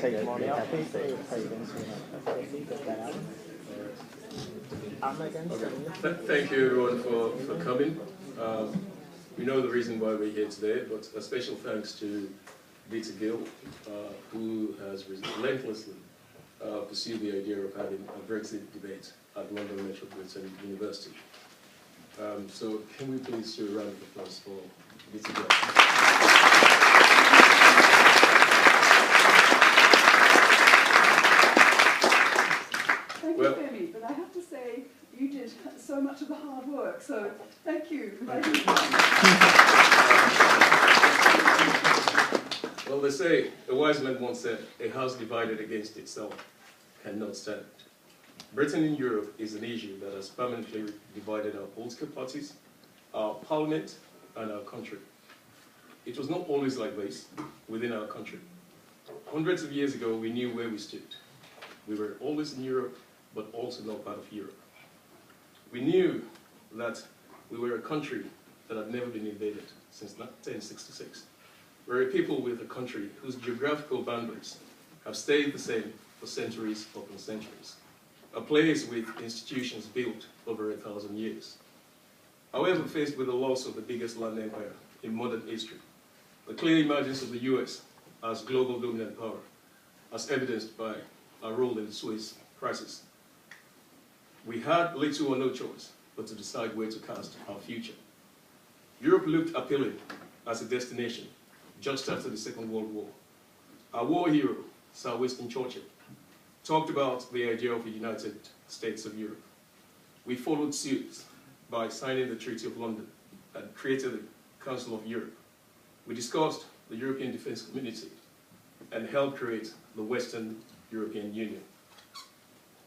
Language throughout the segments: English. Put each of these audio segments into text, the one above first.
take money out. Thank you everyone for coming. We know the reason why we're here today, but a special thanks to Dita Gill, who has relentlessly pursued the idea of having a Brexit debate at London Metropolitan University. So can we please do a round of applause for Dita Gill? Thank you, Femi, but I have to say, you did so much of the hard work, so thank you. Well, they say, a wise man once said, a house divided against itself cannot stand. Britain in Europe is an issue that has permanently divided our political parties, our parliament, and our country. It was not always like this within our country. Hundreds of years ago, we knew where we stood. We were always in Europe, but also not part of Europe. We knew that we were a country that had never been invaded since 1066. We're a people with a country whose geographical boundaries have stayed the same for centuries upon centuries. A place with institutions built over 1,000 years. However, faced with the loss of the biggest land empire in modern history, the clear emergence of the US as global dominant power, as evidenced by our role in the Suez crisis, we had little or no choice but to decide where to cast our future. Europe looked appealing as a destination just after the Second World War. Our war hero, Sir Winston Churchill, talked about the idea of a United States of Europe. We followed suit by signing the Treaty of London and created the Council of Europe. We discussed the European Defence Community and helped create the Western European Union.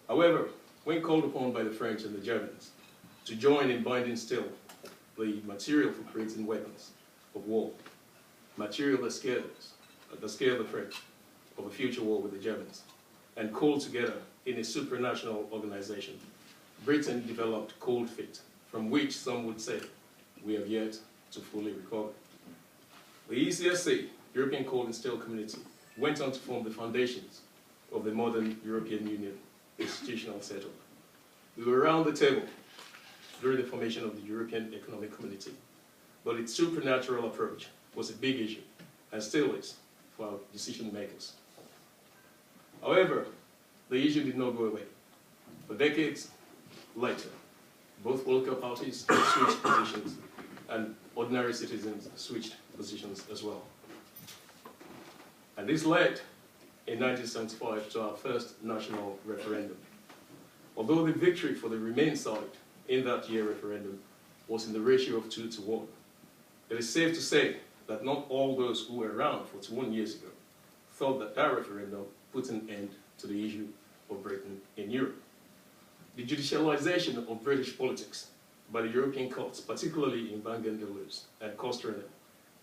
However, when called upon by the French and the Germans to join in binding still the material for creating weapons of war, material that scared the French of a future war with the Germans, and called together in a supranational organization, Britain developed cold feet, from which some would say we have yet to fully recover. The ECSC, European Coal and Steel Community, went on to form the foundations of the modern European Union institutional setup. We were around the table during the formation of the European Economic Community, but its supernatural approach was a big issue, and still is, for our decision makers. However, the issue did not go away. For decades later, both political parties switched positions, and ordinary citizens switched positions as well. And this led, in 1975, to our first national referendum. Although the victory for the Remain side in that year referendum was in the ratio of 2 to 1, it is safe to say that not all those who were around 41 years ago thought that that referendum put an end to the issue of Britain in Europe. The judicialization of British politics by the European courts, particularly in Van Gendelus and Kosterinen,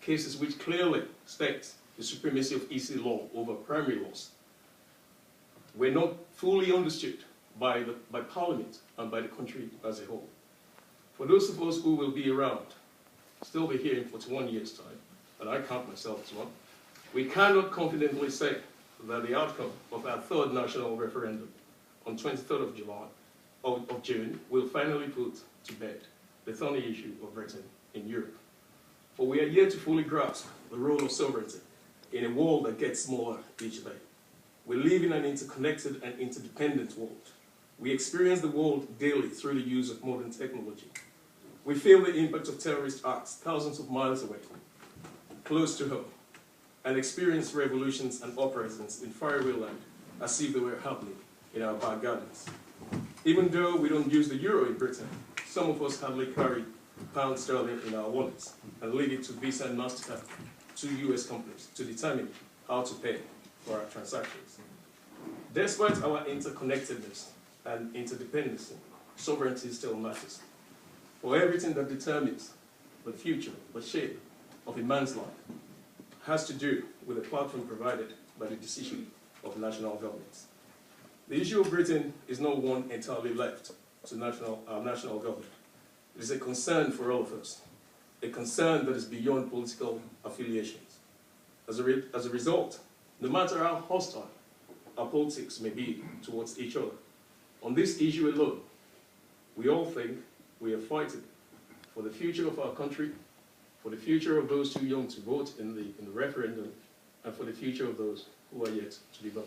cases which clearly state the supremacy of EC law over primary laws, were not fully understood by Parliament and by the country as a whole. For those of us who will be around, still be here in 41 years' time, and I count myself as one, we cannot confidently say that the outcome of our third national referendum on 23rd of June will finally put to bed the thorny issue of Britain in Europe. For we are yet to fully grasp the role of sovereignty in a world that gets smaller each day. We live in an interconnected and interdependent world. We experience the world daily through the use of modern technology. We feel the impact of terrorist acts thousands of miles away, close to home, and experience revolutions and uprisings in faraway land as if they were happening in our back gardens. Even though we don't use the euro in Britain, some of us hardly carry pound sterling in our wallets and leave it to Visa and MasterCard, two US companies, to determine how to pay for our transactions. Despite our interconnectedness and interdependency, sovereignty still matters. For everything that determines the future, the shape of a man's life, has to do with the platform provided by the decision of national governments. The issue of Britain is not one entirely left to our national government. It is a concern for all of us, a concern that is beyond political affiliations. As a result, no matter how hostile our politics may be towards each other. On this issue alone, we all think we are fighting for the future of our country, for the future of those too young to vote in the referendum, and for the future of those who are yet to be born.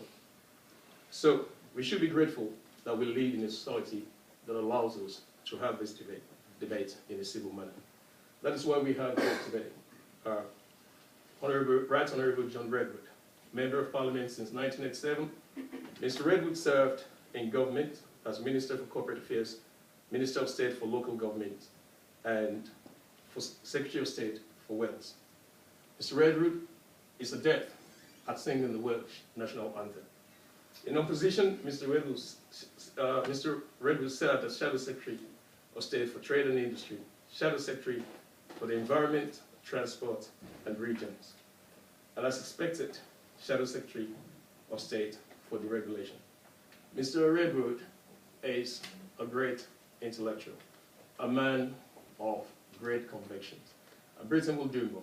So we should be grateful that we live in a society that allows us to have this debate in a civil manner. That is why we have here today Right Honourable John Redwood, Member of Parliament since 1987. Mr. Redwood served in government as Minister for Corporate Affairs, Minister of State for Local Government, and for Secretary of State for Wales. Mr. Redwood is adept at singing the Welsh national anthem. In opposition, Mr. Redwood served as Shadow Secretary of State for Trade and Industry, Shadow Secretary for the Environment, Transport and Regions, and as expected, Shadow Secretary of State for Deregulation. Mr. Redwood is a great intellectual, a man of great convictions. And Britain will do more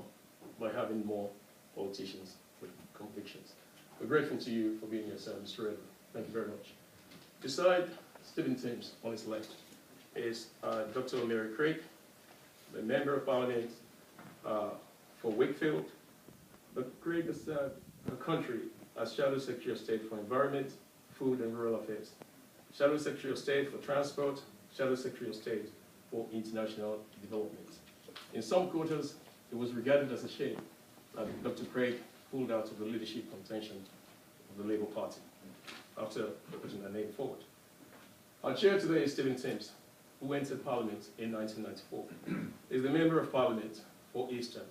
by having more politicians with convictions. We're grateful to you for being here, sir, Mr. Redwood. Thank you very much. Beside Stephen Timms, on his left, is Dr. Creagh, the Member of Parliament for Wakefield. But Creagh has served her country as Shadow Secretary of State for Environment, Food and Rural Affairs, Shadow Secretary of State for Transport, Shadow Secretary of State for International Development. In some quarters, it was regarded as a shame that Dr. Creagh pulled out of the leadership contention of the Labour Party after putting her name forward. Our chair today is Stephen Timms, who entered Parliament in 1994. He is the Member of Parliament for Eastern.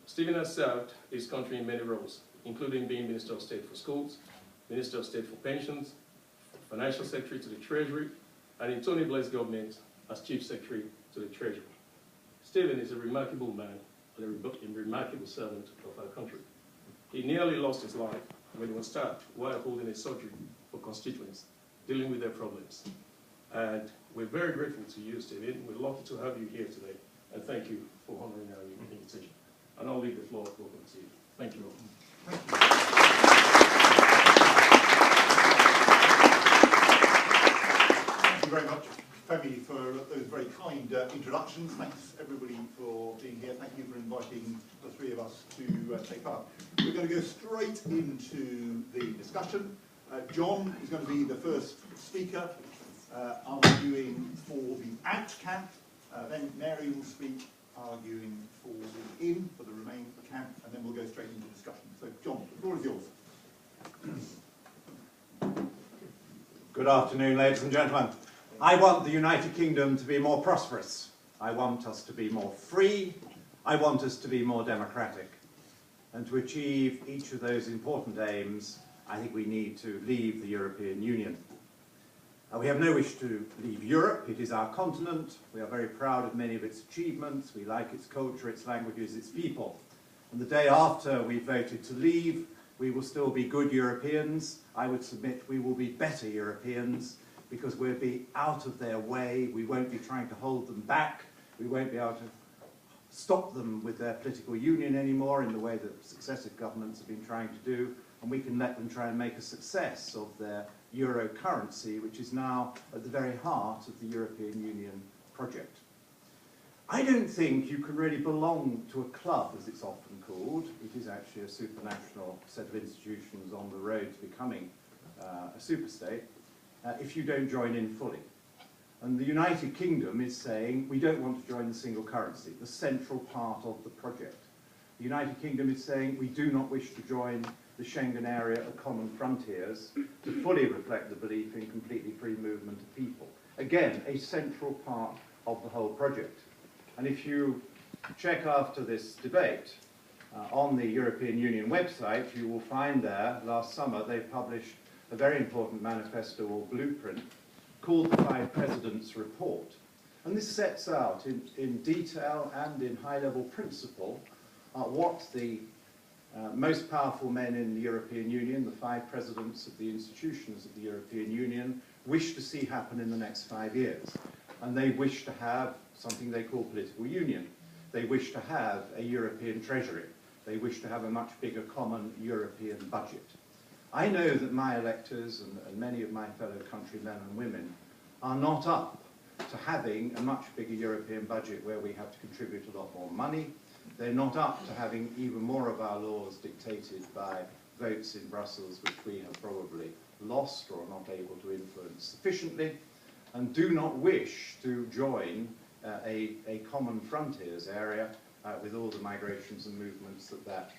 Stephen has served his country in many roles, including being Minister of State for Schools, Minister of State for Pensions, Financial Secretary to the Treasury, and in Tony Blair's government as Chief Secretary to the Treasury. Stephen is a remarkable man and a remarkable servant of our country. He nearly lost his life when he was stabbed while holding a surgery for constituents dealing with their problems. And we're very grateful to you, Stephen. We're lucky to have you here today, and thank you for honoring our invitation. And I'll leave the floor open to you. Thank you all. Thank you very much, Femi, for those very kind introductions. Thanks, everybody, for being here. Thank you for inviting the three of us to take part. We're going to go straight into the discussion. John is going to be the first speaker, arguing for the out camp. Then Mary will speak, arguing for the in, for the remain camp, and then we'll go straight into discussion. So, John, the floor is yours. Good afternoon, ladies and gentlemen. I want the United Kingdom to be more prosperous. I want us to be more free. I want us to be more democratic. And to achieve each of those important aims, I think we need to leave the European Union. We have no wish to leave Europe. It is our continent. We are very proud of many of its achievements. We like its culture, its languages, its people. And the day after we voted to leave, we will still be good Europeans. I would submit we will be better Europeans because we'll be out of their way. We won't be trying to hold them back. We won't be able to stop them with their political union anymore in the way that successive governments have been trying to do. And we can let them try and make a success of their euro currency, which is now at the very heart of the European Union project. I don't think you can really belong to a club, as it's often called. It is actually a supranational set of institutions on the road to becoming a superstate, if you don't join in fully. And the United Kingdom is saying we don't want to join the single currency, the central part of the project. The United Kingdom is saying we do not wish to join the Schengen area of common frontiers to fully reflect the belief in completely free movement of people. Again, a central part of the whole project. And if you check after this debate on the European Union website, you will find there, last summer, they published a very important manifesto or blueprint called the Five Presidents' Report. And this sets out in detail and in high-level principle what the most powerful men in the European Union, the five presidents of the institutions of the European Union, wish to see happen in the next 5 years. And they wish to have something they call political union. They wish to have a European treasury. They wish to have a much bigger common European budget. I know that my electors and many of my fellow countrymen and women are not up to having a much bigger European budget where we have to contribute a lot more money. They're not up to having even more of our laws dictated by votes in Brussels which we have probably lost or are not able to influence sufficiently, and do not wish to join a common frontiers area with all the migrations and movements that